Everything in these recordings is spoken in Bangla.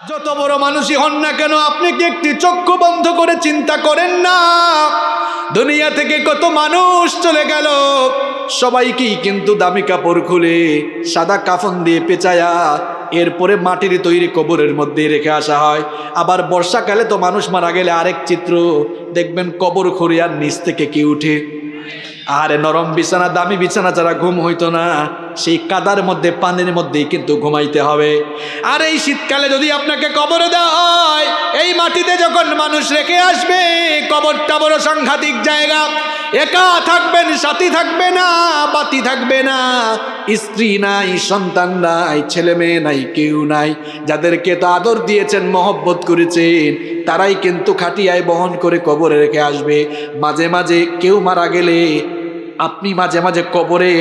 যত বড় মানুষই হন না কেন, আপনি কি একটি চক্ষু বন্ধ করে চিন্তা করেন না? দুনিয়া থেকে কত মানুষ চলে গেল, সবাইকেই কিন্তু দামি কাপড় খুলে সাদা কাফন দিয়ে পেঁচায়া এরপরে মাটির তৈরি কবরের মধ্যে রেখে আসা হয়। আবার বর্ষাকালে তো মানুষ মারা গেলে আরেক চিত্র দেখবেন, কবর খুঁড়িয়ার নিচ থেকে কি উঠে। আরে নরম বিছানা, দামি বিছানা ছাড়া ঘুম হইতো না, সেই কাদার মধ্যে পানির মধ্যেই কিন্তু ঘুমাইতে হবে। আর এই শীতকালে যদি আপনাকে কবরে দেওয়া হয়, এই মাটিতে যখন মানুষ রেখে আসবে, কবরটা বড় সাংঘাতিক জায়গা। একা থাকবেন, সাথী থাকবে না, বাতি থাকবে না, স্ত্রী নাই, সন্তান নাই, ছেলে মেয়ে নাই, কেউ নাই। যাদেরকে তো আদর দিয়েছেন, মহব্বত করেছেন, তারাই কিন্তু খাটিয়ায় বহন করে কবরে রেখে আসবে। মাঝে মাঝে কেউ মারা গেলে আপনি মাঝে মাঝে কবরে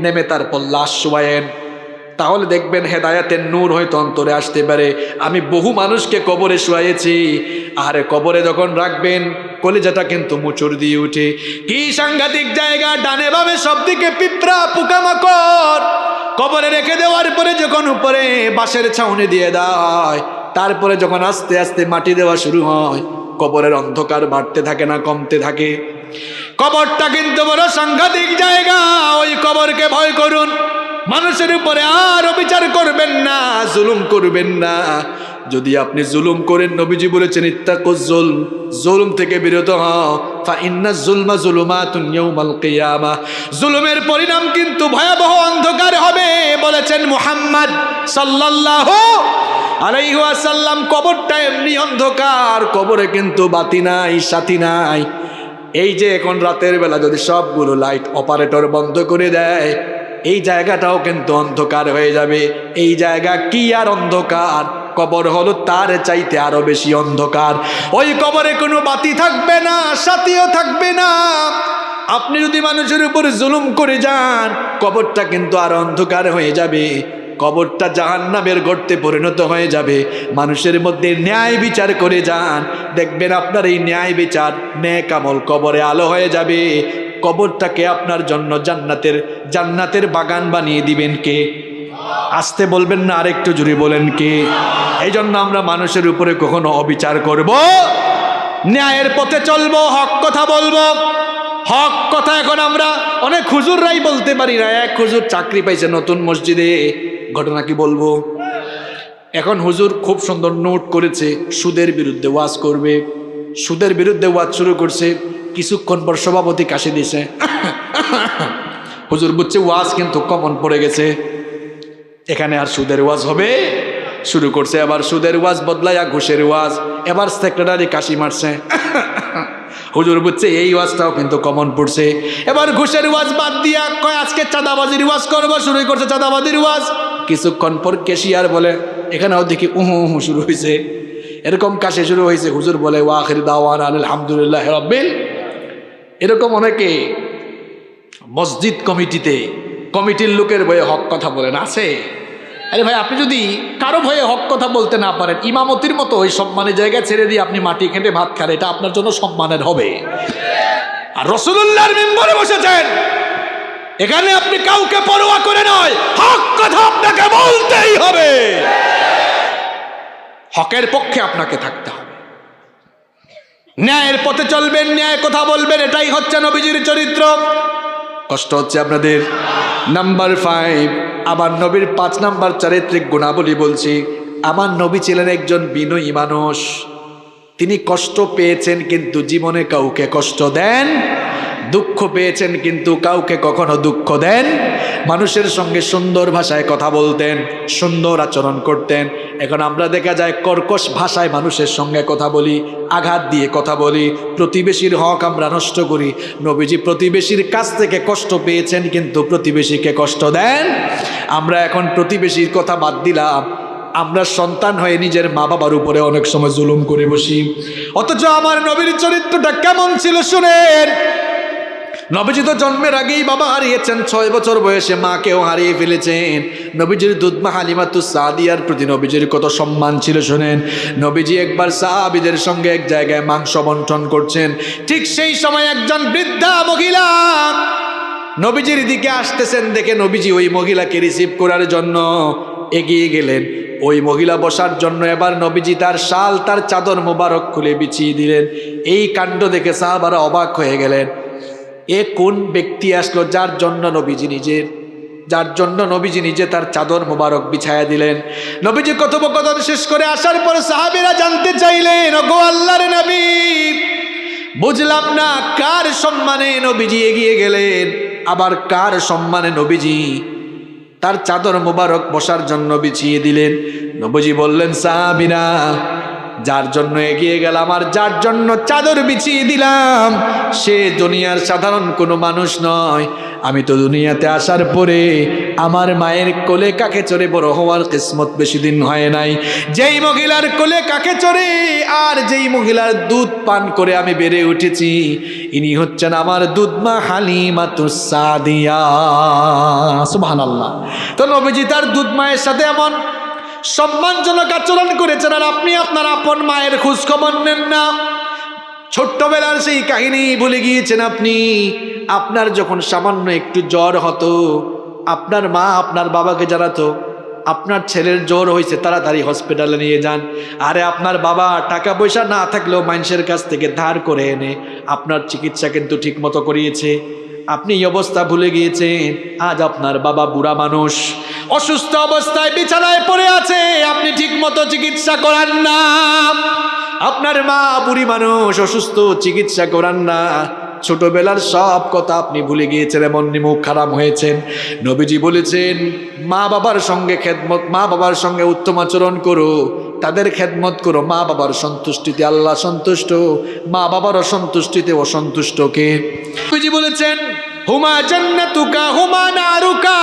নেমে তারপর লাশ শোয়ায়েন, তাহলে দেখবেন হেদায়াতের নূর হয়তো অন্তরে আসতে পারে। আমি বহু মানুষকে কবরে শোয়াইছি, আর কবরে যখন রাখবেন কলিজাটা কিন্তু মুচড় দিয়ে উঠে। কি সাংঘাতিক জায়গা! ডানে বামে সব দিকে পিঁপড়া, পোকামাকড়। কবরে রেখে দেওয়ার পরে যখন উপরে বাঁশের ছাউনি দিয়ে দেওয়া হয়, তারপরে যখন আস্তে আস্তে মাটি দেওয়া শুরু হয়, কবরের অন্ধকার বাড়তে থাকে না কমতে থাকে। কবরটা কিন্তু বড় সাংঘাতিক জায়গা। ওই কবরকে ভয় করুন, মানুষের উপরে আর অবিচার করবেন না, জুলুম করবেন না। যদি আপনি জুলুম করেন, নবীজি বলেছেন ইত্তাকুজ জুলম, জুলুম থেকে বিরত হও, ফা ইন্নাজ জুলমা জুলুমাতুন ইয়াউমাল কিয়ামাহ। জুলুমের পরিণাম কিন্তু ভয়াবহ অন্ধকার হবে বলেছেন মুহাম্মদ সাল্লাল্লাহু আলাইহি ওয়াসাল্লাম। কবরটা এমনি অন্ধকার, কবরে কিন্তু বাতি নাই, সাথী নাই। এই যে এখন রাতের বেলা যদি সবগুলো লাইট অপারেটর বন্ধ করে দেয়, এই জায়গাটাও কিন্তু অন্ধকার হয়ে যাবে। এই জায়গা কি আর অন্ধকার, কবর হলো তার চাইতে আরো বেশি অন্ধকার। ওই কবরে কোনো বাতি থাকবে না, সাথীও থাকবে না। আপনি যদি মানুষের উপর জুলুম করে যান, কবরটা কিন্তু আর অন্ধকার হয়ে যাবে, কবরটা জাহান্নামের গর্তে পরিণত হয়ে যাবে। মানুষের মধ্যে ন্যায় বিচার করে যান, দেখবেন আপনার এই ন্যায় বিচার, নেক আমল কবরে আলো হয়ে যাবে। কবরটাকে আপনার জন্য জান্নাতের বাগান বানিয়ে দিবেন কে? আসতে বলবেন না, আরেকটু জোরে বলেন কে? এই জন্য আমরা মানুষের উপরে কখনো অবিচার করব, ন্যায়ের পথে চলবো, হক কথা বলবো। হক কথা এখন আমরা অনেক হুজুররাই বলতে পারি না। এক হুজুর চাকরি পাইছে নতুন মসজিদে, ঘটনা কি বলবো। এখন হুজুর খুব সুন্দর নোট করেছে, সুদের বিরুদ্ধে ওয়াজ করবে। সুদের বিরুদ্ধে ওয়াজ শুরু করছে, কিছুক্ষণ পর সভাপতি কাশি দিছে। হুজুর বুঝছে ওয়াজ কিন্তু কমন পড়ে গেছে, এখানে আর সুদের ওয়াজ হবে। শুরু করছে আবার সুদের ওয়াজ বদলাইয়া ঘুষের ওয়াজ। এবার সেক্রেটারি কাশি মারছে। হুজুর বুঝছে এই ওয়াজটাও কিন্তু কমন পড়ছে। এবার ঘুষের ওয়াজ বাদ দিয়া কয় আজকে চাঁদাবাজির ওয়াজ করবো, শুরু করছে চাঁদাবাজির ওয়াজ। কিছুক্ষণ পর ক্যাশিয়ার বলে, এখানেও দেখি উহু উহু শুরু হয়েছে। এরকম কাশি শুরু হয়েছে। হুজুর বলে ওয়া আখির দাওয়ানা আলহামদুলিল্লাহি রাব্বিল। এরকম অনেকে মসজিদ কমিটির লোকের ভয়ে হক কথা বলেন, আছে? আরে ভাই, আপনি যদি কারো ভয়ে হক কথা বলতে না পারেন, ইমামতির মতো ওই সম্মানের জায়গা ছেড়ে দিয়ে আপনি মাটি খেটে ভাত খান, এটা আপনার জন্য সম্মানের হবে। আর রাসূলুল্লাহর মিম্বরে বসেছেন, এখানে আপনি কাউকে পরোয়া করে নয়, হক কথা আপনাকে বলতেই হবে। হকের পক্ষে আপনাকে থাকতে হবে, ন্যায়ের পথে চলবেন, ন্যায় কথা বলবেন, এটাই হচ্ছে নবীজির চরিত্র। কষ্ট হচ্ছে আপনাদের? নাম্বার 5, আমার নবীর 5 নাম্বার চারিত্রিক গুণাবলী বলছি। আমার নবী ছিলেন একজন বিনয়ী মানুষ। তিনি কষ্ট পেয়েছেন কিন্তু জীবনে কাউকে কষ্ট দেন, দুঃখ পেয়েছেন কিন্তু কাউকে কখনো দুঃখ দেন। মানুষের সঙ্গে সুন্দর ভাষায় কথা বলতেন, সুন্দর আচরণ করতেন। এখন আমরা দেখা যায় কর্কশ ভাষায় মানুষের সঙ্গে কথা বলি, আঘাত দিয়ে কথা বলি, প্রতিবেশীর হক আমরা নষ্ট করি। নবীজি প্রতিবেশীর কাছ থেকে কষ্ট পেয়েছেন কিন্তু প্রতিবেশীকে কষ্ট দেন। আমরা এখন প্রতিবেশীর কথা বাদ দিলাম, আমরা সন্তান হয়ে নিজের মা বাবার উপরে অনেক সময় জুলুম করে বসি। অথচ আমার নবীর চরিত্রটা কেমন ছিল শুনেন। নবীজি তো জন্মের আগেই বাবা হারিয়েছেন, 6 বছর বয়সে মাকেও হারিয়ে ফেলেছেন। নবীজির দুধমা হালিমাতুস সাদিয়ার প্রতি নবীজির কত সম্মান ছিল শুনেন। নবীজি একবার সাহাবীদের সঙ্গে এক জায়গায় মাংস বন্টন করছেন, ঠিক সেই সময় একজন বৃদ্ধা মহিলা নবীজির দিকে আসতেছেন দেখে নবীজি ওই মহিলাকে রিসিভ করার জন্য এগিয়ে গেলেন। ওই মহিলা বসার জন্য এবার নবীজি তার শাল, তার চাদর মোবারক খুলে বিছিয়ে দিলেন। এই কাণ্ড দেখে সাহাবারা অবাক হয়ে গেলেন। এ কোন ব্যক্তি আসলো যার জন্য নবীজি নিজে তার চাদর মোবারক বিছায়া দিলেন। নবীজি কথোপকথন শেষ করে আসার পর সাহাবীরা জানতে চাইলেন, ওগো আল্লাহর নবী, বুঝলাম না কার সম্মানে নবীজি এগিয়ে গেলেন, আবার কার সম্মানে নবীজি তার চাদর মোবারক বসার জন্য বিছিয়ে দিলেন। নবীজি বললেন, সাহাবীরা, যার জন্য এগিয়ে গেলাম আর যার জন্য চাদর বিছিয়ে দিলাম সে দুনিয়ার সাধারণ কোনো মানুষ নয়। আমি তো দুনিয়াতে আসার পরে আমার মায়ের কোলে কাকে চড়ে বড় হওয়ার কিসমত বেশি দিন হয় নাই। যেই মহিলার কোলে কাকে চড়ে আর যেই মহিলার দুধ পান করে আমি বেড়ে উঠেছি, ইনি হচ্ছেন আমার দুধমা হালিমাতুস সাদিয়া। সুবহানাল্লাহ। তো নবীজি তার দুধ মায়ের সাথে এমন সম্মানজনক আচরণ করেছেন, আর আপনি আপনার আপন মায়ের খোঁজ খবর নেন না। ছোট্টবেলার সেই কাহিনী ভুলে গিয়েছেন আপনি। আপনার যখন সামান্য একটু জ্বর হতো, আপনার মা আপনার বাবাকে জানাতো, আপনার ছেলের জ্বর হয়েছে, তাড়াতাড়ি হসপিটালে নিয়ে যান। আরে আপনার বাবা টাকা পয়সা না থাকলেও মানুষের কাছ থেকে ধার করে এনে আপনার চিকিৎসা কিন্তু ঠিক মতো করিয়েছে। আপনি এই অবস্থা ভুলে গিয়েছেন। আজ আপনার বাবা বুড়া মানুষ, অসুস্থ অবস্থায় বিছানায় পড়ে আছে, আপনি ঠিক মতো চিকিৎসা করান না। আপনার মা বুড়ি মানুষ, অসুস্থ, চিকিৎসা করান না। ছোটবেলার সব কথা আপনি ভুলে গিয়েছেন, এমন মুখ খারাপ হয়েছেন। নবীজি বলেছেন, মা বাবার সঙ্গে খেদমত, মা বাবার সঙ্গে উত্তম আচরণ করো, তাদের খেদমত করো। মা বাবার সন্তুষ্টিতে আল্লাহ সন্তুষ্ট, মা বাবার অসন্তুষ্টিতে অসন্তুষ্ট কে? নবীজি বলেছেন, হুমা জান্নাতুকা হুমা নারুকা,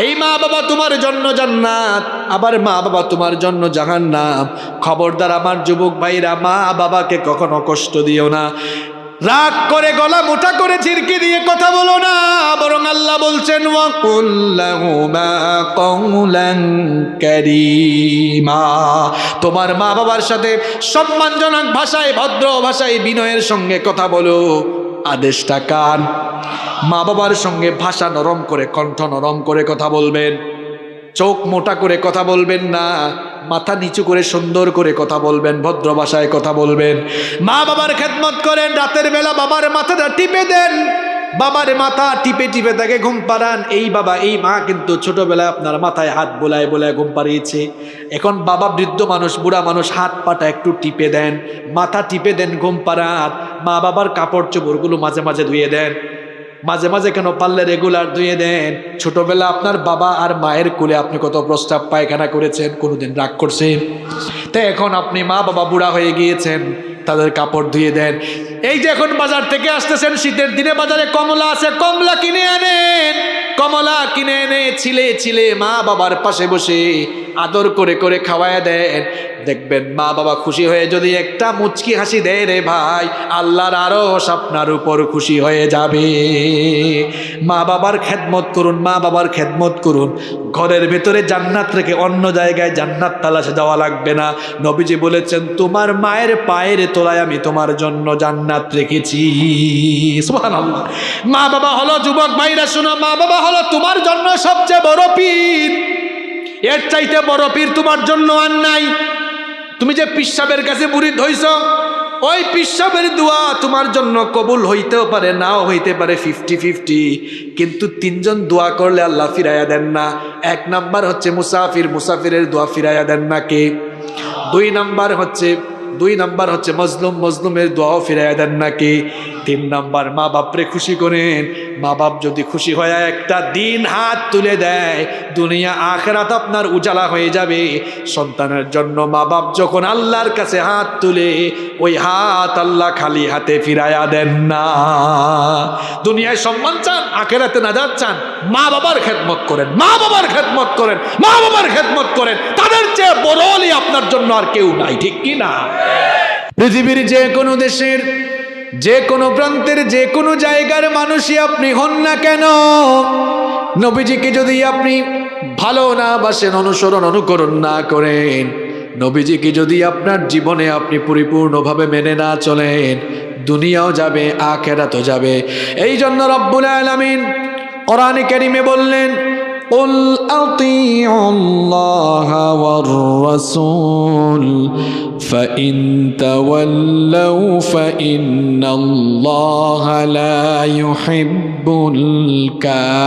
এই মা বাবা তোমার জন্য জান্নাত, আবার মা বাবা তোমার জন্য জাহান্নাম। খবরদার আমার যুবক ভাইরা, মা বাবাকে কখনো কষ্ট দিও না। রাগ করে, গলা মোটা করে, ঝিরকি দিয়ে কথা বলো না, বরং আল্লাহ বলছেন, ওয়াকুল লাহুমা কওলান কারীমা, তোমার মা বাবার সাথে সম্মানজনক ভাষায়, ভদ্র ভাষায়, বিনয়ের সঙ্গে কথা বলো। আদেশটা কার? মা বাবার সঙ্গে ভাষা নরম করে, কণ্ঠ নরম করে কথা বলবেন। চোখ মোটা করে কথা বলবেন না, মাথা নিচু করে সুন্দর করে কথা বলবেন, ভদ্র ভাষায় কথা বলবেন। মা বাবার খেদমত করেন, রাতের বেলা বাবার মাথাটা টিপে দেন, বাবার মাথা টিপে টিপে তাকে ঘুম পাড়ান। এই বাবা, এই মা কিন্তু ছোটবেলায় আপনার মাথায় হাত বোলায় বোলায় ঘুম পাড়িয়েছে। এখন বাবা বৃদ্ধ মানুষ, বুড়া মানুষ, হাত পাটা একটু টিপে দেন, মাথা টিপে দেন, ঘুম পাড়ান। মা বাবার কাপড় চোপড়গুলো মাঝে মাঝে ধুয়ে দেন, মাঝে মাঝে কেন পারলে রেগুলার ধুয়ে দেন। ছোটবেলা আপনার বাবা আর মায়ের কোলে আপনি কত প্রস্রাব পায়খানা করেছেন, কোনোদিন রাগ করছেন? তো এখন আপনি মা বাবা বুড়া হয়ে গিয়েছেন, তাদের কাপড় ধুয়ে দেন। এই যে এখন বাজার থেকে আসতেছেন, শীতের দিনে বাজারে কমলা আছে, কমলা কিনে আনেন, কমলা কিনে এনে ছিলে ছিলে মা বাবার পাশে বসে আদর করে করে খাওয়ায় দেন। দেখবেন মা বাবা খুশি হয়ে যদি একটা মুচকি হাসি দেয়, রে ভাই, আল্লাহর আরশ আপনার উপর খুশি হয়ে যাবে। মা বাবার খেদমত করুন, মা বাবার খেদমত করুন। ঘরের ভেতরে জান্নাত রেখে অন্য জায়গায় জান্নাত তালাশে যাওয়া লাগবে না। নবীজি বলেছেন, তোমার মায়ের পায়ের তলায় আমি তোমার জন্য জান্নাত রেখেছি। সুবহানাল্লাহ। মা বাবা হলো, যুবক ভাইরা শোনো, মা বাবা হলো তোমার জন্য সবচেয়ে বড় পীর। এর চাইতে বড় পীর তোমার জন্য আর নাই। তুমি যে পিসাবের কাছে মুরিদ হইছ, ওই পিসাবের দোয়া তোমার জন্য কবুল হইতেও পারে, নাও হইতে পারে, 50-50। কিন্তু তিনজন দোয়া করলে আল্লাহ ফিরাইয়া দেন না। এক নাম্বার হচ্ছে মুসাফির, মুসাফিরের দোয়া ফিরাইয়া দেন না কে? দুই নাম্বার হচ্ছে মজলুম, মজলুমের দোয়াও ফিরাইয়া দেন না কে? 3 নাম্বার মা বাপরে খুশি করেন। মা বাপ যদি খুশি হয়ে একটা দিন হাত তুলে দেয়, দুনিয়া আখিরাত আপনার উজালা হয়ে যাবে। সন্তানের জন্য মা বাপ যখন আল্লাহর কাছে হাত তুলে, ওই হাত আল্লাহ খালি হাতে ফিরাইয়া দেন না। দুনিয়ায় সম্মান চান, আখিরাতে নাজাত চান, মা বাবার খেদমত করেন, মা বাবার খেদমত করেন, মা বাবার খেদমত করেন। তাদের চেয়ে বড় ওলি আপনার জন্য আর কেউ নাই, ঠিক কি না? পৃথিবীর যে কোনো দেশের, যে কোনো প্রান্তের, যে কোনো জায়গার মানুষই আপনি হন না কেন, নবীজিকে যদি আপনি ভালো না বাসেন, অনুসরণ অনুকরণ না করেন, নবীজিকে যদি আপনার জীবনে আপনি পরিপূর্ণভাবে মেনে না চলেন, দুনিয়াও যাবে, আখিরাতও যাবে। এই জন্য রব্বুল আলামিন কোরআনে কারীমে বললেন, قل أطيعوا الله والرسول فإن تولوا فإن الله لا يحب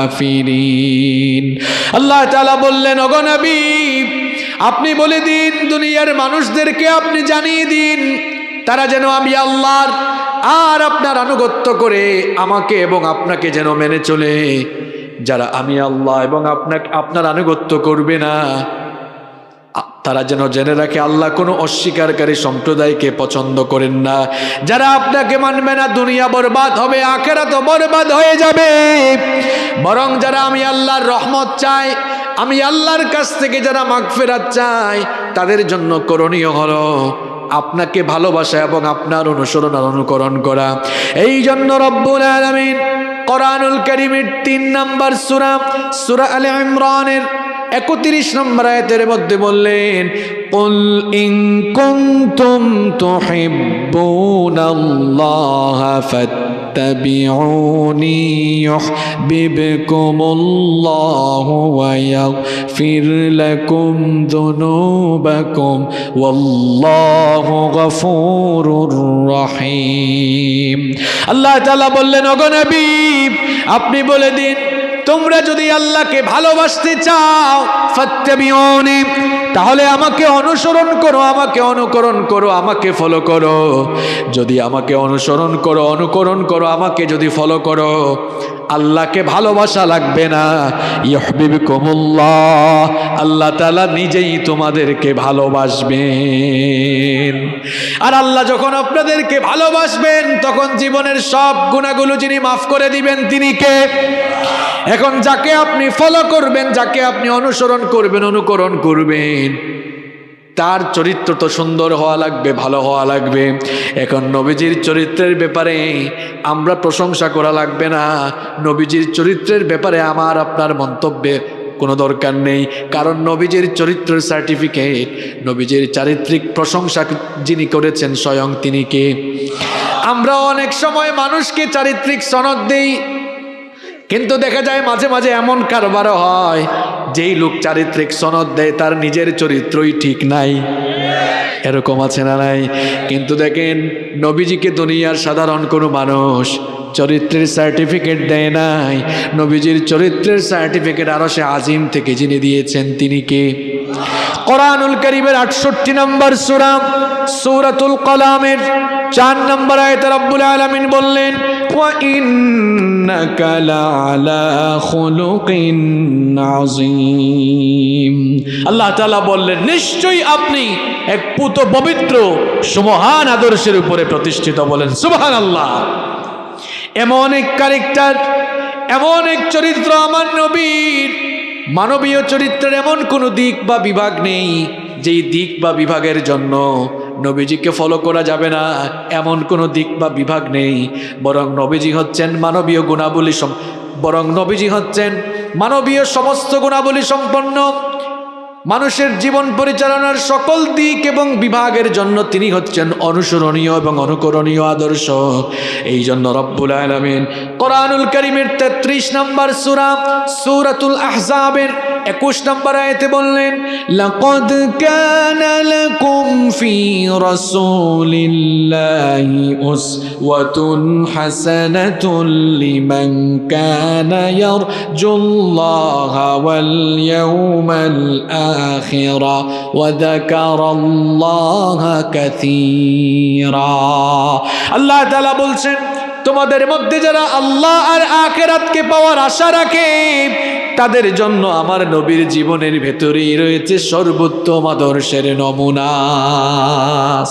الكافرين আল্লাহ তাআলা বললেন, ওগো নবী, আপনি বলে দিন, দুনিয়ার মানুষদেরকে আপনি জানিয়ে দিন, তারা যেন আমি আল্লাহর আর আপনার আনুগত্য করে আমাকে এবং আপনাকে যেন মেনে চলে। যারা আমি আল্লাহ এবং আপনার আনুগত্য করবে না, তারা যেন জেনে রাখে আল্লাহ কোনো অস্বীকারী সম্প্রদায়কে পছন্দ করেন না। যারা আপনাকে মানবে না, দুনিয়া বরবাদ হবে, আখিরাতও বরবাদ হয়ে যাবে। বরং যারা আমি আল্লাহর রহমত চায়, আমি আল্লাহর কাছ থেকে যারা মাগফিরাত চায়, তাদের জন্য করণীয় হলো আপনাকে ভালোবাসা এবং আপনার অনুসরণ আর অনুকরণ করা। এই জন্য রব্বুল আলামিন কোরআনুল কারীমের 3 নম্বর সূরা আলে ইমরানের 31 নম্বর আয়াতের মধ্যে বললেন, কুল ইন কুনতুম তুহিব্বুনাল্লাহ ফাত্তাবিউনি ইউহিব্বুকুমুল্লাহু ওয়া ইয়াগফির লাকুম যুনুবাকুম ওয়াল্লাহু গফুরুর রহিম। আল্লাহ তাআলা বললেন, ওগো নবী, আপনি বলে দিন, তোমরা যদি আল্লাহকে ভালোবাসতে চাও, ফাত্তাবিউনি, তাহলে আমাকে অনুসরণ করো, আমাকে অনুকরণ করো, আমাকে ফলো করো। যদি আমাকে অনুসরণ করো, অনুকরণ করো, আমাকে যদি ফলো করো, আল্লাহকে ভালোবাসা লাগবে না, ইউহিব্বুকুমুল্লাহ, আল্লাহ তাআলা নিজেই তোমাদেরকে ভালোবাসবেন। আর আল্লাহ যখন আপনাদেরকে ভালোবাসবেন, তখন জীবনের সব গুনাহগুলো যিনি মাফ করে দিবেন, তিনি কে? এখন যাকে আপনি ফলো করবেন, যাকে আপনি অনুসরণ করবেন, অনুকরণ করবেন, তার চরিত্র তো সুন্দর হওয়া লাগবে, ভালো হওয়া লাগবে। এখন নবীজির চরিত্রের ব্যাপারে আমরা প্রশংসা করা লাগবে না, নবীজির চরিত্রের ব্যাপারে আমার আপনার মন্তব্যে কোনো দরকার নেই, কারণ নবীজির চরিত্রের সার্টিফিকেট, নবীজির চারিত্রিক প্রশংসা যিনি করেছেন স্বয়ং তিনি কে? আমরা অনেক সময় মানুষকে চারিত্রিক সনদ দেই, কিন্তু দেখা যায় মাঝে মাঝে এমন কারবারও হয়, যেই লোক চারিত্রিক সনদ দেয় তার নিজের চরিত্রই ঠিক নাই। এরকম আছে না নাই? কিন্তু দেখেন, নবীজিকে দুনিয়ার সাধারণ কোনো মানুষ চরিত্রের সার্টিফিকেট দেয় নাই, নবীজির চরিত্রের সার্টিফিকেট আরশে আজিম থেকে যিনি দিয়েছেন তিনি কে? কোরআনুল কারীমের 68 নম্বর সূরাতুল কলামের 4 নম্বর আয়াতে রব্বুল আলামিন বললেন, ওয়া ইন্নাকা লাআলা খুলুকিন আযীম। আল্লাহ তাআলা বললেন, নিশ্চয়ই আপনি এক পুত পবিত্র সুমহান আদর্শের উপরে প্রতিষ্ঠিত। বলেন সুবহানাল্লাহ। এমন এক ক্যারেক্টার, এমন এক চরিত্র আমার নবীর, মানবীয় চরিত্রের এমন কোনো দিক বা বিভাগ নেই যেই দিক বা বিভাগের জন্য নবীজিকে ফলো করা যাবে না, এমন কোনো দিক বা বিভাগ নেই। বরং নবীজি হচ্ছেন মানবীয় গুণাবলী, বরং নবীজি হচ্ছেন মানবীয় সমস্ত গুণাবলী সম্পন্ন। মানুষের জীবন পরিচালনার সকল দিক এবং বিভাগের জন্য তিনি হচ্ছেন অনুসরণীয় এবং অনুকরণীয় আদর্শ। এই জন্য রব্বুল আলামিন কোরআনুল কারীমের 33 নম্বর সূরাতুল আহজাবের 21 নম্বর আয়াতে বললেন, লাকাদ কানা লাকুম ফি রাসূলিল্লাহি উসওয়াতুন হাসানাতুন লিমান কানা ইয়ারজুল্লাহা ওয়াল ইয়াওমাল আখিরা ওয়া যাকারাল্লাহা কাসীরা। আল্লাহ তাআলা বলছেন, তোমাদের মধ্যে যারা আল্লাহ আর আখিরাতকে পাওয়ার আশা রাখে, তাদের জন্য আমার নবীর জীবনের ভেতরেই রয়েছে সর্বোত্তম আদর্শের নমুনা।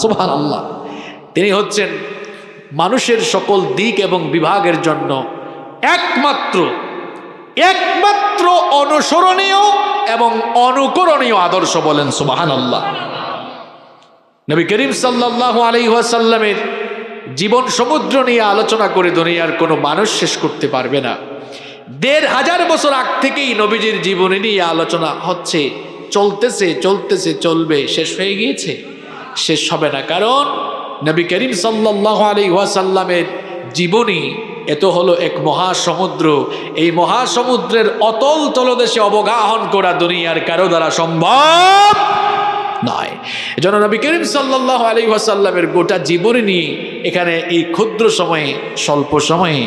সুবহানাল্লাহ। তিনি হচ্ছেন মানুষের সকল দিক এবং বিভাগের জন্য একমাত্র অনুসরণীয় এবং অনুকরণীয় আদর্শ। বলেন সুবহানাল্লাহ। নবী করিম সাল্লাল্লাহু আলাইহি ওয়াসাল্লামের জীবন সমুদ্র নিয়ে আলোচনা করে দুনিয়ার কোনো মানুষ শেষ করতে পারবে না। ১৫০০ বছর আগ থেকেই নবীজির জীবনী নিয়ে আলোচনা হচ্ছে, চলতেছে, চলবে, শেষ হয়ে গিয়েছে, শেষ হবে না। কারণ নবী করিম সাল্লাল্লাহু আলাইহি ওয়াসাল্লামের জীবনী এত হলো এক মহাসমুদ্র। এই মহাসমুদ্রের অতল তলদেশে অবগাহন করা দুনিয়ার কারো দ্বারা সম্ভব নয়। এজন্য নবী করিম সাল্লাল্লাহু আলাইহি ওয়াসাল্লামের গোটা জীবনী নিয়ে এখানে এই ক্ষুদ্র সময়ে স্বল্প সময়ে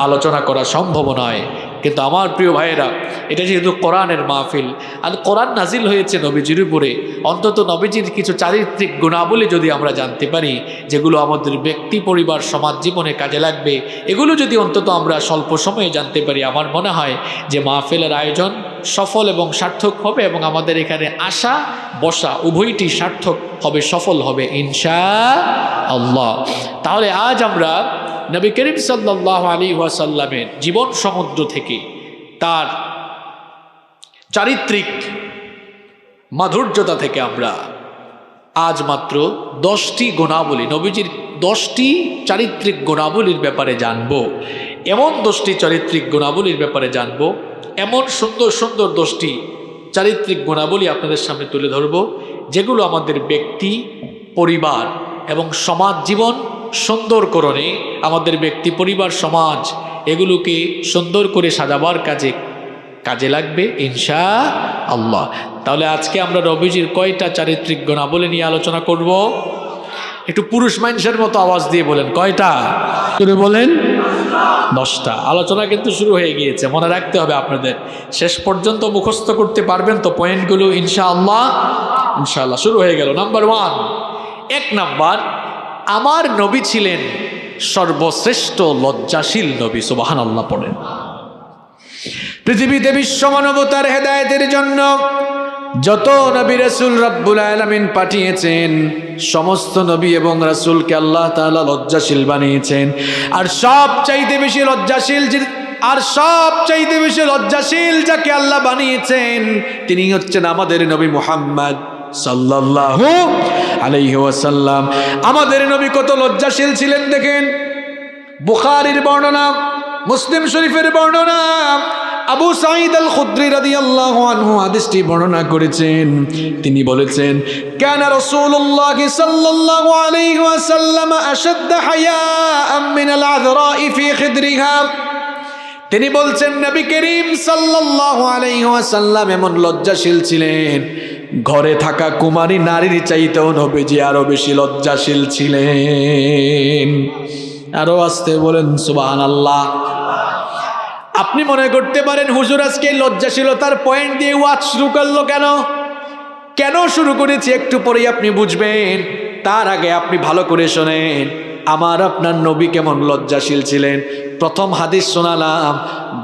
আলোচনা করা সম্ভব নয়। কিন্তু আমার প্রিয় ভাইয়েরা, এটা যেহেতু কোরআনের মাহফিল আর কোরআন নাজিল হয়েছে নবীজির উপরে, অন্তত নবীজির কিছু চারিত্রিক গুণাবলী যদি আমরা জানতে পারি, যেগুলো আমাদের ব্যক্তি পরিবার সমাজ জীবনে কাজে লাগবে, এগুলো যদি অন্তত আমরা স্বল্প সময়ে জানতে পারি, আমার মনে হয় যে মাহফিলের আয়োজন সফল এবং সার্থক হবে এবং আমাদের এখানে আসা বসা উভয়টি সার্থক হবে, সফল হবে ইনশাআল্লাহ। তাহলে আজ আমরা নবী করিম সাল্লাল্লাহু আলাইহি ওয়াসাল্লামের জীবন সমুদ্র থেকে তার চারিত্রিক মাধুর্যতা থেকে আমরা আজ মাত্র 10টি গুণাবলী, নবীজির 10টি চারিত্রিক গুণাবলীর ব্যাপারে জানব। এমন 10টি চারিত্রিক গুণাবলীর ব্যাপারে জানব, এমন সুন্দর সুন্দর 10টি চারিত্রিক গুণাবলী আপনাদের সামনে তুলে ধরব, যেগুলো আমাদের ব্যক্তি পরিবার এবং সমাজ জীবন সুন্দরকরণে, আমাদের ব্যক্তি পরিবার সমাজ এগুলোকে সুন্দর করে সাজাবার কাজে লাগবে ইনশাআল্লাহ। তাহলে আজকে আমরা নবীজির কয়টা চারিত্রিক গুণাবলী নিয়ে আলোচনা করব? একটু পুরুষ মানুষের মতো আওয়াজ দিয়ে বলেন, কয়টা? করে বলেন 10টা। আলোচনা কিন্তু শুরু হয়ে গিয়েছে, মনে রাখতে হবে আপনাদের, শেষ পর্যন্ত মুখস্থ করতে পারবেন তো পয়েন্টগুলো ইনশাআল্লাহ। ইনশাআল্লাহ শুরু হয়ে গেল। নাম্বার 1, 1 নাম্বার, আমার নবী ছিলেন সর্বশ্রেষ্ঠ লজ্জাশীল নবী। সুবহানাল্লাহ পড়েন। পৃথিবীতে বিশ্ব মানবতার হেদায়েতের জন্য যত নবী রাসূল রব্বুল আলামিন পাঠিয়েছেন, সমস্ত নবী এবং রাসূলকে আল্লাহ তাআলা লজ্জাশীল বানিয়েছেন। আর সবচাইতে বেশি লজ্জাশীল যাকে আল্লাহ বানিয়েছেন তিনি হচ্ছেন আমাদের নবী মুহাম্মদ সাল্লাল্লাহু আলাইহি ওয়াসাল্লাম। আমাদের নবী কত লজ্জাশীল ছিলেন দেখেন। বুখারীর বর্ণনা, মুসলিম শরীফের বর্ণনা, আবু সাঈদ আল খুদরি রাদিয়াল্লাহু আনহু হাদিসটি বর্ণনা করেছেন। তিনি বলেছেন, কানা রাসূলুল্লাহ সাল্লাল্লাহু আলাইহি ওয়াসাল্লাম আশাদ্দ হায়াআম মিনাল আযরা'i ফি খিদরিহা। তিনি বলছেন নবী করিম সাল্লাল্লাহু আলাইহি ওয়াসাল্লাম এমন লজ্জাশীল ছিলেন, ঘরে থাকা কুমারী নারীর চাইতেও নবীজি আরো বেশি লজ্জাশীল ছিলেন। আরো আসতে বলেন সুবহানাল্লাহ। আপনি মনে করতে পারেন হুজুর আজকে লজ্জাশীলতার পয়েন্ট দিয়ে ওয়াজ শুরু করলো কেন শুরু করেছি একটু পরেই আপনি বুঝবেন। তার আগে আপনি ভালো করে শোনেন আমার আপনার নবী কেমন লজ্জাশীল ছিলেন। প্রথম হাদিস শোনালাম,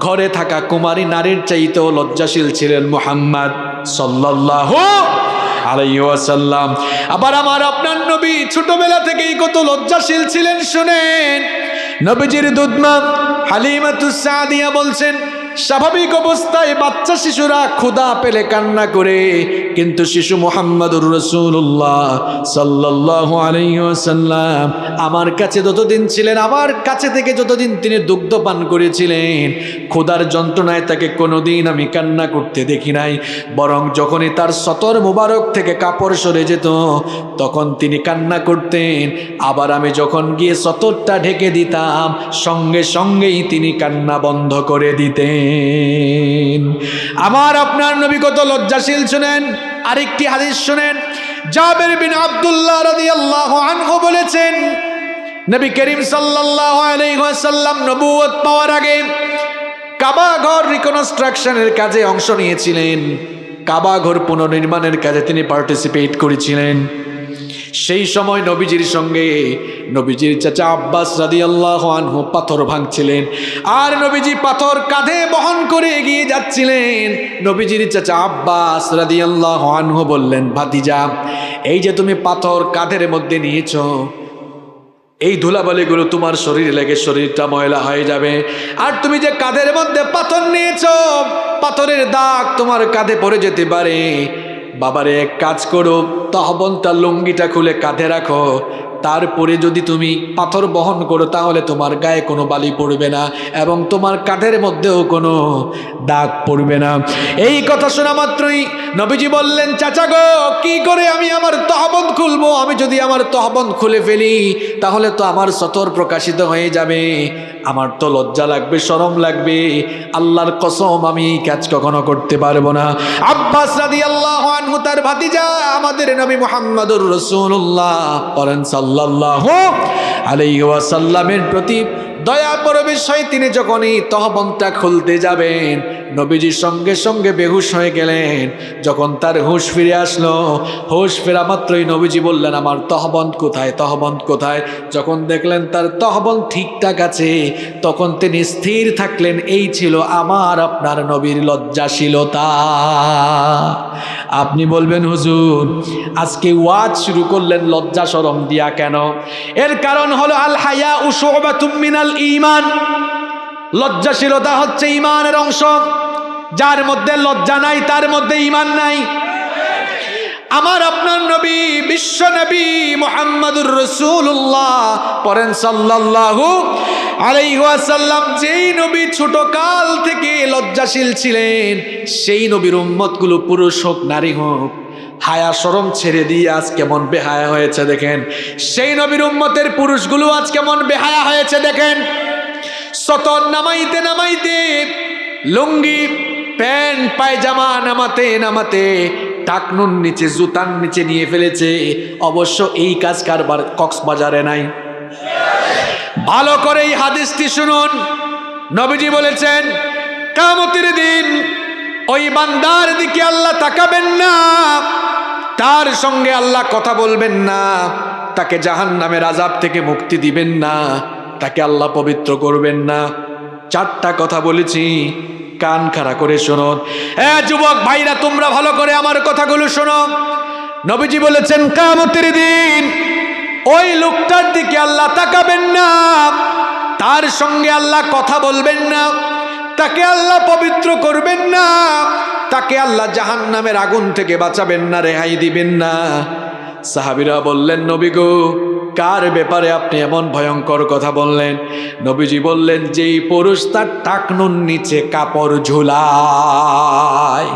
ঘরে থাকা কুমারী নারীর চাইতেও লজ্জাশীল ছিলেন মুহাম্মদ সাল্লাল্লাহু আলাইহি ওয়াসাল্লাম। আবার আমার আপনার নবী ছোটবেলা থেকেই কত লজ্জাশীল ছিলেন শুনেন। নবীজির দুধমা হালিমাতুস সাদিয়া বলছেন, স্বাভাবিক অবস্থায় বাচ্চা শিশুরা ক্ষুধা পেলে কান্না করে, কিন্তু শিশু মুহাম্মদুর রাসূলুল্লাহ সাল্লাল্লাহু আলাইহি ওয়াসাল্লাম আমার কাছে যতদিন ছিলেন, আমার কাছে থেকে যতদিন তিনি দুগ্ধ পান করেছিলেন, ক্ষুধার যন্ত্রণায় তাকে কোনোদিন আমি কান্না করতে দেখি নাই। বরং যখনই তার সতর মুবারক থেকে কাপড় সরে যেত তখন তিনি কান্না করতেন। আবার আমি যখন গিয়ে সতরটা ঢেকে দিতাম সঙ্গে সঙ্গেই তিনি কান্না বন্ধ করে দিতেন। আমার আপনার নবী কত লজ্জাশীল শুনেন। আরেকটি হাদিস শুনেন, জাবের বিন আব্দুল্লাহ রাদিয়াল্লাহু আনহু বলেছেন, নবী করিম সাল্লাল্লাহু আলাইহি ওয়াসাল্লাম নবুয়ত পাওয়ার আগে কাবা ঘর রিকনস্ট্রাকশনের কাজে অংশ নিয়েছিলেন। কাবা ঘর পুনর্নির্মাণের কাজে তিনি পার্টিসিপেট করেছিলেন। সেই সময় নবীজির সঙ্গে নবীজির চাচা আব্বাস রাদিয়াল্লাহু আনহু পাথর ভাঙছিলেন, আর নবীজি পাথর কাঁধে বহন করে এগিয়ে যাচ্ছিলেন। নবীজির চাচা আব্বাস রাদিয়াল্লাহু আনহু বললেন, ভাতিজা, এই যে তুমি পাথর কাঁধের মধ্যে নিয়েছো, এই ধুলাবালিগুলো তোমার শরীরে লেগে শরীরটা ময়লা হয়ে যাবে। আর তুমি যে কাঁধের মধ্যে পাথর নিয়েছো, পাথরের দাগ তোমার কাঁধে পড়ে যেতে পারে। বাবারে, এক কাজ করো, তহবনটা লুঙ্গিটা খুলে কাঁধে রাখো, তারপরে যদি তুমি পাথর বহন করো তাহলে তোমার গায়ে কোনো বালি পড়বে না এবং তোমার কাঁধের মধ্যেও কোনো দাগ পড়বে না। এই কথা শোনা মাত্রই নবীজি বললেন, চাচা গো, কি করে আমি আমার তহবন্দ খুলবো? আমি যদি আমার তহবন্দ খুলে ফেলি তাহলে তো আমার সতর প্রকাশিত হয়ে যাবে। আমার তো লজ্জা লাগবে, শরম লাগবে, আল্লাহর কসম আমি এই কাজ কখনো করতে পারবো না। আব্বাস রাদিয়াল্লাহু আনহু তার ভাতিজা আমাদের নবী মুহাম্মদুর রাসূলুল্লাহ পড়েন সাল্লাল্লাহু আলাইহি ওয়াসাল্লামের প্রতি দয়া পরবেশ হয় তিনি যখনই তহবনটা খুলতে যাবেন, নবীজি সঙ্গে সঙ্গে বেহুশ হয়ে গেলেন। যখন তার হুঁশ ফিরে আসলো, হুঁশ ফেরা মাত্রই নবীজি বললেন, আমার তহবন্দ কোথায়, তহবন্দ কোথায়? যখন দেখলেন তার তহবন্দ ঠিকঠাক আছে, তখন তিনি স্থির থাকলেন। এই ছিল আমার আপনার নবীর লজ্জাশীলতা। আপনি বলবেন, হুজুর আজকে ওয়াজ শুরু করলেন লজ্জা শরম দিয়া কেন? এর কারণ হলো আল হায়াউ শুবাতুম মিনাল ঈমান। লজ্জাশীলতা হচ্ছে ঈমানের অংশ। যার মধ্যে লজ্জা নাই তার মধ্যে ঈমান নাই। আমার আপনার নবী বিশ্ব নবী মুহাম্মদুর রাসূলুল্লাহ পড়েন সাল্লাল্লাহু আলাইহি ওয়াসাল্লাম, যেই নবী ছোট কাল থেকে লজ্জাশীল ছিলেন, সেই নবীর উম্মতগুলো পুরুষ হোক নারী হোক হায়া শরম ছেড়ে দিয়ে আজ কেমন বেহায়া হয়েছে দেখেন। সেই নবীর উম্মতের পুরুষগুলো আজ কেমন বেহায়া হয়েছে দেখেন। সতর নামাইতে নামাইতে, লুঙ্গি প্যান্ট পায়জামা নামাতে নামাতে টাকনুর নিচে জুতার নিচে নিয়ে ফেলেছে। অবশ্য এই কাজ কারবার কক্সবাজারে নাই। ভালো করে এই হাদিসটি শুনুন। নবীজি বলেছেন, কিয়ামতের দিন ওই বান্দার দিকে আল্লাহ তাকাবেন না, তার সঙ্গে আল্লাহ কথা বলবেন না, তাকে জাহান্নামের আযাব থেকে মুক্তি দিবেন না, তাকে আল্লাহ পবিত্র করবেন না। চারটা কথা বলেছি, কান খাড়া করে শোনো। যুবক ভাইরা, তোমরা ভালো করে আমার কথাগুলো শোনো। নবীজি বলেছেন, কিয়ামতের দিন ওই লোকটার দিকে আল্লাহ তাকাবেন না, তার সঙ্গে আল্লাহ কথা বলবেন না, তাকে আল্লাহ পবিত্র করবেন না, তাকে আল্লাহ জাহান্নামের আগুন থেকে বাঁচাবেন না, রেহাই দিবেন না। সাহাবীরা বললেন, নবী গো, কার ব্যাপারে আপনি এমন ভয়ঙ্কর কথা বললেন? নবীজি বললেন, যেই পুরুষ তার টাকনুর নিচে কাপড় ঝুলায়।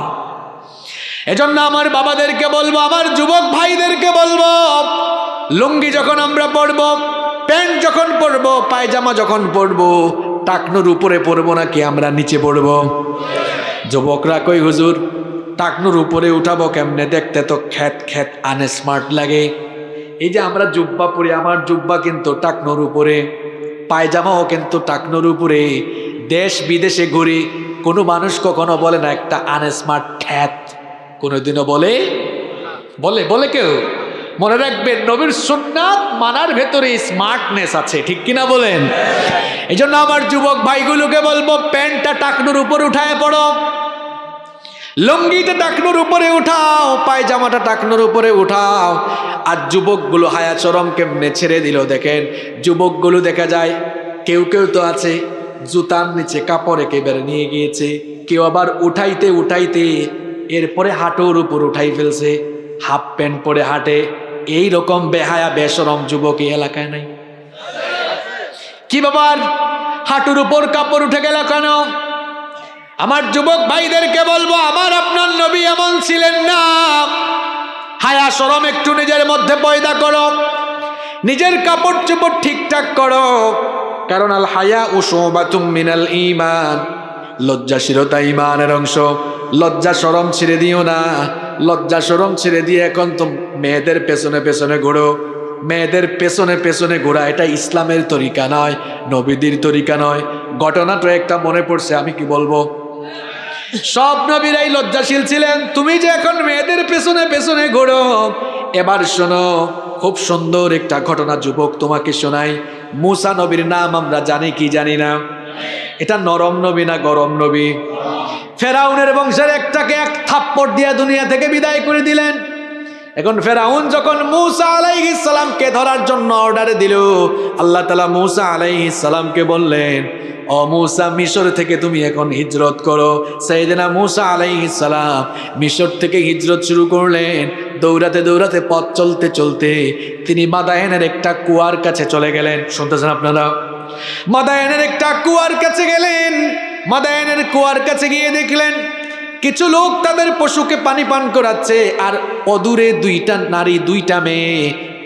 এজন্য আমার বাবাদেরকে বলবো, আমার যুবক ভাইদেরকে বলবো, লুঙ্গি যখন আমরা পরবো, প্যান্ট যখন পরবো, পায়জামা যখন পরবো, টাকনুর উপরে পরবো নাকি আমরা নিচে পরবো? যুবকরা কই, হুজুর টাকনুর উপরে উঠাবো কেমনে? দেখতে তো খ্যাত খ্যাত আনস্মার্ট লাগে। এই যে আমরা জুব্বা পরি, আমার জুব্বা কিন্তু টাকনুর উপরে, পায়জামাও কিন্তু টাকনুর উপরে। দেশ বিদেশে ঘুরি, কোনো মানুষ কখনো বলে না একটা আনস্মার্ট খ্যাত, কোনোদিনও বলে? বলে বলে কেউ? মনে রাখবেন, নবীর সুন্নাত মানার ভেতরে স্মার্টনেস আছে, ঠিক কিনা বলেন? এই জন্য আমার যুবক ভাইগুলোকে বলবো, প্যান্টটা টাকনুর উপর উঠায় পড়ো, লুঙ্গিটা টাকনুর উপরে উঠাও, পায়জামাটা টাকনুর উপরে উঠাও। আর যুবকগুলো হায়া চরম কেমনে ছেড়ে দিল দেখেন। যুবকগুলো দেখা যায় কেউ কেউ তো আছে জুতার নিচে কাপড় একেবারে নিয়ে গিয়েছে, কেউ আবার উঠাইতে উঠাইতে এরপরে হাঁটুর উপর উঠাই ফেলছে, হাফ প্যান্ট পরে হাঁটে। এই রকম বেহায়া বেশরম যুবক এই এলাকায় নাই? কি বাবার হাঁটুর উপর কাপড় উঠে গেল কেন? আমার যুবক ভাইদেরকে বলবো, আমার আপনার নবী এমন ছিলেন না। হায়া শরম একটু নিজের মধ্যে পয়দা করো, নিজের কাপড় চোপড় ঠিকঠাক করো। কারণ আল হায়াউ শুবাতুম মিনাল ঈমান, লজ্জাশীলতা ঈমানের অংশ। লজ্জা শরম ছেড়ে দিও না। লজ্জা শরম ছেড়ে দিয়ে এখন তো মেয়েদের পেছনে পেছনে ঘোরো। মেয়েদের পেছনে পেছনে ঘোরা এটা ইসলামের তরিকা নয়, নবীদের তরিকা নয়। ঘটনাটা একটা মনে পড়ছে, আমি কি বলবো? সব নবীরাই লজ্জাশীল ছিলেন। তুমি যে এখন মেয়েদের পেছনে পেছনে ঘোরো, এবার শোনো, খুব সুন্দর একটা ঘটনা যুবক তোমাকে শোনাই। মুসা নবীর নাম আমরা জানি কি জানি না? এটা নরম নবী না গরম নবী? ফেরাউনের বংশের একটাকে এক থাপ্পড় দিয়ে দুনিয়া থেকে বিদায় করে দিলেন। এখন ফেরাউন যখন মুসা আলাইহিস সালামকে ধরার জন্য অর্ডার দিল, আল্লাহ তাআলা মুসা আলাইহিস সালামকে বললেন, ও মুসা, মিশর থেকে তুমি এখন হিজরত করো। সাইয়েদনা মুসা আলাইহিস সালাম মিশর থেকে হিজরত শুরু করলেন। দৌড়াতে দৌড়াতে পথ চলতে চলতে তিনি মাদায়েনের একটা কুয়ার কাছে চলে গেলেন। শুনতেছেন আপনারা? মাদায়েনের একটা কুয়ার কাছে গেলেন। মাদায়েনের কুয়ার কাছে গিয়ে দেখলেন কিছু লোক তাদের পশুকে পানি পান করাচ্ছে, আর অদূরে দুইটা নারী দুইটা মেয়ে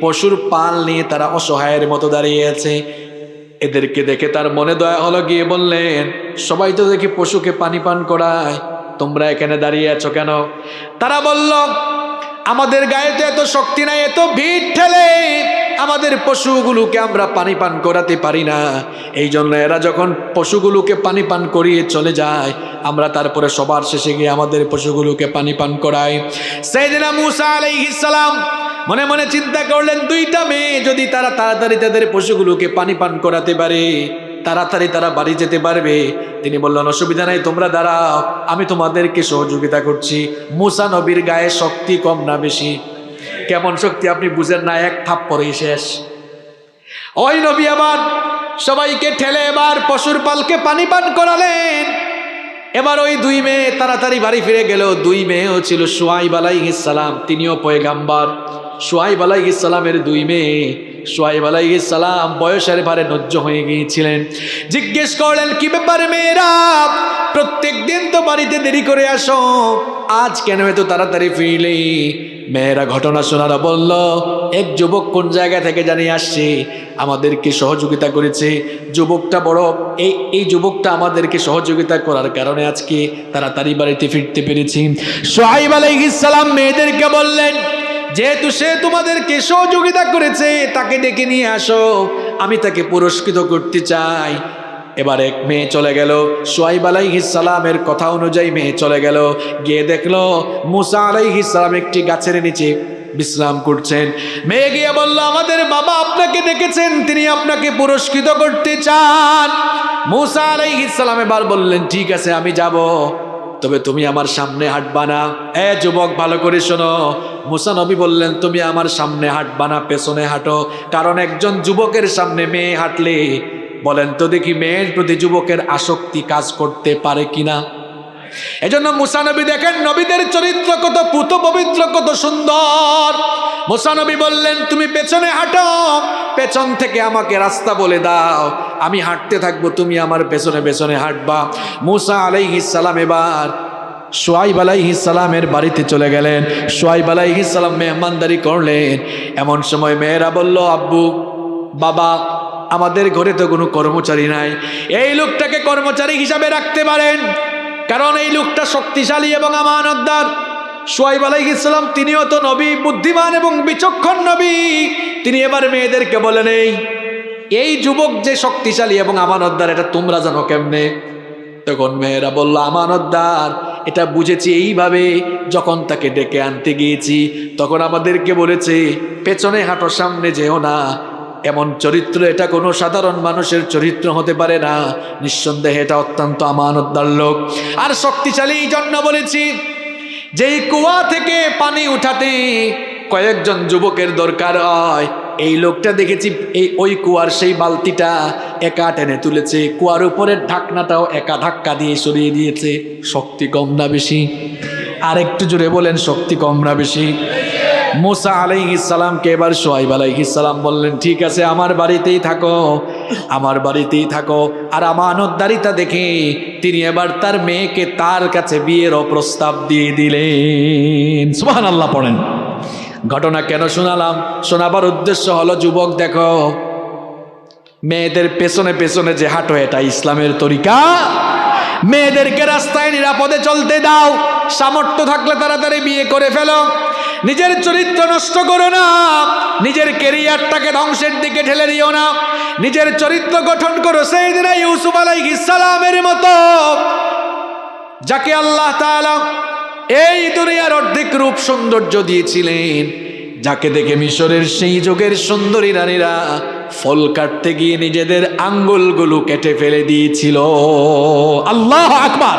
পশুর পাল নিয়ে তারা অসহায়ের মতো দাঁড়িয়ে আছে। এদেরকে দেখে তার মনে দয়া হলো, গিয়ে বললেন, সবাই তো দেখি পশুকে পানি পান করায়, তোমরা এখানে দাঁড়িয়ে আছো কেন? তারা বলল, আমাদের গায়ে তো এত শক্তি নাই, এত ভিড় ঠেলে আমাদের পশুগুলোকে আমরা পানি পান করাতে পারি না। এই জন্য এরা যখন পশুগুলোকে পানি পান করিয়ে চলে যায়, আমরা তারপরে সবার শেষে গিয়ে আমাদের পশুগুলোকে পানি পান করাই। সাইয়েদনা মূসা আলাইহিস সালাম মনে মনে চিন্তা করলেন, দুইটা মেয়ে যদি তারা তাড়াতাড়ি তাদের পশুগুলোকে পানি পান করাতে পারে, তাড়াতাড়ি তারা বাড়ি যেতে পারবে। তিনি বললেন, অসুবিধা নাই, তোমরা দাঁড়াও, আমি তোমাদেরকে সহযোগিতা করছি। মূসা নবীর গায়ে শক্তি কম না বেশি? কেমন শক্তি আপনি বুঝেন না, এক থাপ্পড়েই শেষ। ওই নবী আবার সবাইকে ঠেলে এবার পশুর পালকে পানি পান করালেন। এবার ওই দুই মেয়ে তাড়াতাড়ি বাড়ি ফিরে গেল। দুই মেয়েও ছিল শুআইব আলাইহিস সালাম, তিনিও পয়গাম্বর। শুআইব আলাইহিস সালামের দুই মেয়ে। শুআইব আলাইহিস সালাম বয়সের ভারে নজ্জ হয়ে গিয়েছিলেন। জিজ্ঞেস করলেন, কি ব্যাপার মেয়েরা, প্রত্যেক দিন তো বাড়িতে দেরি করে আসো, আজ কেন এত তাড়াতাড়ি ফিরলে? মেয়েরা ঘটনা শোনারা বলল, এক যুবক কোন জায়গা থেকে জানিয়ে আসছে, আমাদেরকে সহযোগিতা করেছে। যুবকটা বড়, এই যুবকটা আমাদেরকে সহযোগিতা করার কারণে আজকে তাড়াতাড়ি বাড়িতে ফিরতে পেরেছি। শুআইব আলাইহিস সালাম মেয়েদেরকে বললেন, যেহেতু সে তোমাদেরকে সহযোগিতা করেছে, তাকে ডেকে নিয়ে আসো, আমি তাকে পুরস্কৃত করতে চাই। এবার এক মেয়ে চলে গেল। শুআইব আলাইহিস সালামের কথা অনুযায়ী মেয়ে চলে গেল, গিয়ে দেখলো মূসা আলাইহিস সালাম একটি গাছের নিচে বিশ্রাম করছেন। মেয়ে গিয়ে বলল, আমাদের বাবা আপনাকে ডেকেছেন, তিনি আপনাকে পুরস্কৃত করতে চান। মূসা আলাইহিস সালাম এবার বললেন, ঠিক আছে আমি যাব, তবে তুমি আমার সামনে হাঁটবা না। যুবক ভালো করে শোনো, মূসা নবী বললেন, তুমি আমার সামনে হাঁটবা না, পেছনে হাঁটো। কারণ একজন যুবকের সামনে মেয়ে হাঁটলে, বলেন তো দেখি, মেয়ের প্রতি যুবকের আসক্তি কাজ করতে পারে কিনা? এজন্য মূসা নবী দেখেন নবীদের চরিত্র কত পুত পবিত্র, কত সুন্দর। মূসা নবী বললেন, তুমি পেছনে হাঁটো, পেছন থেকে আমাকে রাস্তা বলে দাও, আমি হাঁটতে থাকবো, তুমি আমার পেছনে পেছনে হাঁটবা। মূসা আলাইহিস সালাম এবার শুআইব আলাইহিস সালামের বাড়িতে চলে গেলেন। শুআইব আলাইহিস সালাম মেহমানদারি করলেন। এমন সময় মেয়েরা বলল, আব্বু, বাবা, আমাদের ঘরে তো কোনো কর্মচারী নাই, এই লোকটাকে কর্মচারী হিসাবে রাখতে পারেন, কারণ এই লোকটা শক্তিশালী এবং আমানতদার। শুআইব আলাইহিস সালাম তিনিও তো নবী, বুদ্ধিমান এবং বিচক্ষণ নবী। তিনি এবার মেয়েদেরকে বলেন, এই যুবক যে শক্তিশালী এবং আমানতদার, এটা তোমরা জানো কেমনে? তখন মেয়েরা বলল, আমানতদার এটা বুঝেছি এইভাবে, যখন তাকে ডেকে আনতে গিয়েছি তখন আমাদেরকে বলেছে, পেছনে হাঁটো, সামনে যেও না। এমন চরিত্র, এটা কোনো সাধারণ মানুষের চরিত্র হতে পারে না, নিঃসন্দেহে এটা অত্যন্ত আমানতদার লোক। আর শক্তিশালী এই জন্য বলেছি, যেই কুয়া থেকে পানি উঠাতে কয়েকজন যুবকের দরকার হয়, এই লোকটা দেখেছি ওই কুয়ার সেই বালতিটা একা টেনে তুলেছে, কুয়ার উপরের ঢাকনাটাও একা ধাক্কা দিয়ে সরিয়ে দিয়েছে। শক্তি কম না বেশি? আর একটু জোরে বলেন, শক্তি কম না বেশি? মূসা আলাইহিস সালামকে এবার শুআইব আলাইহিস সালাম বললেন, ঠিক আছে, আমার বাড়িতেই থাকো, আমার বাড়িতেই থাকো। আর আমানতদারিতা দেখে তিনি এবার তার মেয়েকে তার কাছে বিয়েরও প্রস্তাব দিয়ে দিলেন। সুবহানাল্লাহ পড়েন। ঘটনা কেন শোনালাম? শোনাবার উদ্দেশ্য হলো, যুবক দেখো, মেয়েদের পেছনে পেছনে যে হাঁটো, এটা ইসলামের তরিকা? মেয়েদেরকে রাস্তায় নিরাপদে চলতে দাও, সামর্থ্য থাকলে তাড়াতাড়ি বিয়ে করে ফেলো, নিজের চরিত্র নষ্ট করো না, নিজের ক্যারিয়ারটাকে ধ্বংসের দিকে ঠেলে দিও না, নিজের চরিত্র গঠন করো সাইয়েদনা ইউসুফ আলাইহিস সালামের মতো, যাকে আল্লাহ তাআলা এই দুনিয়ার অর্ধেক রূপ সৌন্দর্য দিয়েছিলেন, যাকে দেখে মিশরের সেই যুগের সুন্দরী নারীরা ফল কাটতে গিয়ে নিজেদের আঙ্গুলগুলো কেটে ফেলে দিয়েছিল। আল্লাহু আকবার।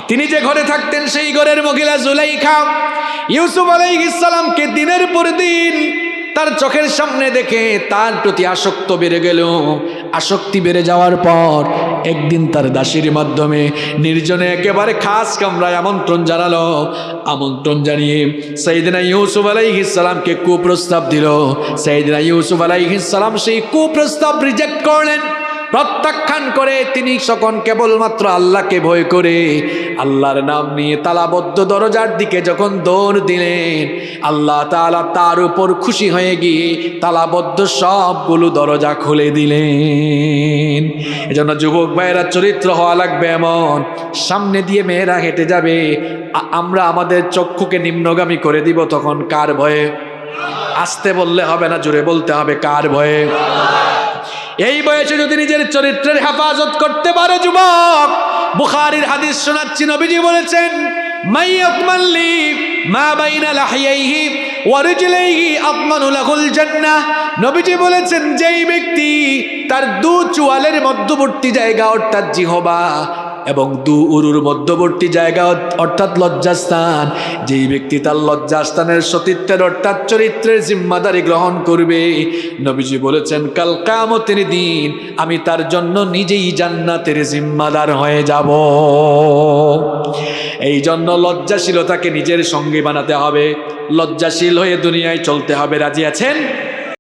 তিনি যে ঘরে থাকতেন, সেই ঘরের মহিলা জুলাইখা ইউসুফ আলাইহিস সালামকে দিনের পর দিন তার চোখের সামনে দেখে তার প্রতি আসক্ত বেড়ে গেল। আসক্তি বেড়ে যাওয়ার পর একদিন তার দাসীর মাধ্যমে নির্জনে একেবারে খাস কামরায় আমন্ত্রণ জানালো। আমন্ত্রণ জানিয়ে সাইয়েদনা ইউসুফ আলাইহিস সালামকে কুপ্রস্তাব দিল। সাইয়েদনা ইউসুফ আলাইহিস সালাম সেই কুপ্রস্তাব রিজেক্ট করলেন। প্রত্যাখ্যান করে তিনি তখন কেবলমাত্র আল্লাহকে ভয় করে আল্লাহর নাম নিয়ে তালাবদ্ধ দরজার দিকে যখন দৌড় দিলেন, আল্লাহ তাআলা তার উপর খুশি হয়ে গিয়ে তালাবদ্ধ সবগুলো দরজা খুলে দিলেন। এজন্য যুবক ভাইয়েরা চরিত্র হওয়া লাগবে এমন, সামনে দিয়ে মেয়েরা হেঁটে যাবে, আমরা আমাদের চক্ষুকে নিম্নগামী করে দিব, তখন কার ভয়ে? আসতে বললে হবে না, জোরে বলতে হবে, কার ভয়ে? এই বয়সে যদি নিজের চরিত্রের হেফাজত করতে পারে যুবক, বুখারীর হাদিস শোনাচ্ছি, নবীজি বলেছেন মাইয়াতমাল্লি মা বাইনা লাহিয়াইহি ওয়া রিজলাইহি আতমানু লাহুল জান্নাহ। নবীজি বলেছেন যেই ব্যক্তি তার দু চোয়ালের মধ্যবর্তী জায়গা অর্থাৎ জিহবা এবং দু উরুর মধ্যবর্তী জায়গা অর্থাৎ লজ্জাস্থান, যেই ব্যক্তি তার লজ্জাস্থানের সতীত্বের অর্থাৎ চরিত্রের জিম্মাদারি গ্রহণ করবে, নবীজি বলেছেন কাল কিয়ামতের দিন আমি তার জন্য নিজেই জান্নাতের জিম্মাদার হয়ে যাব। এই জন্য লজ্জাশীলতাকে নিজের সঙ্গী বানাতে হবে, লজ্জাশীল হয়ে দুনিয়ায় চলতে হবে। রাজি আছেন?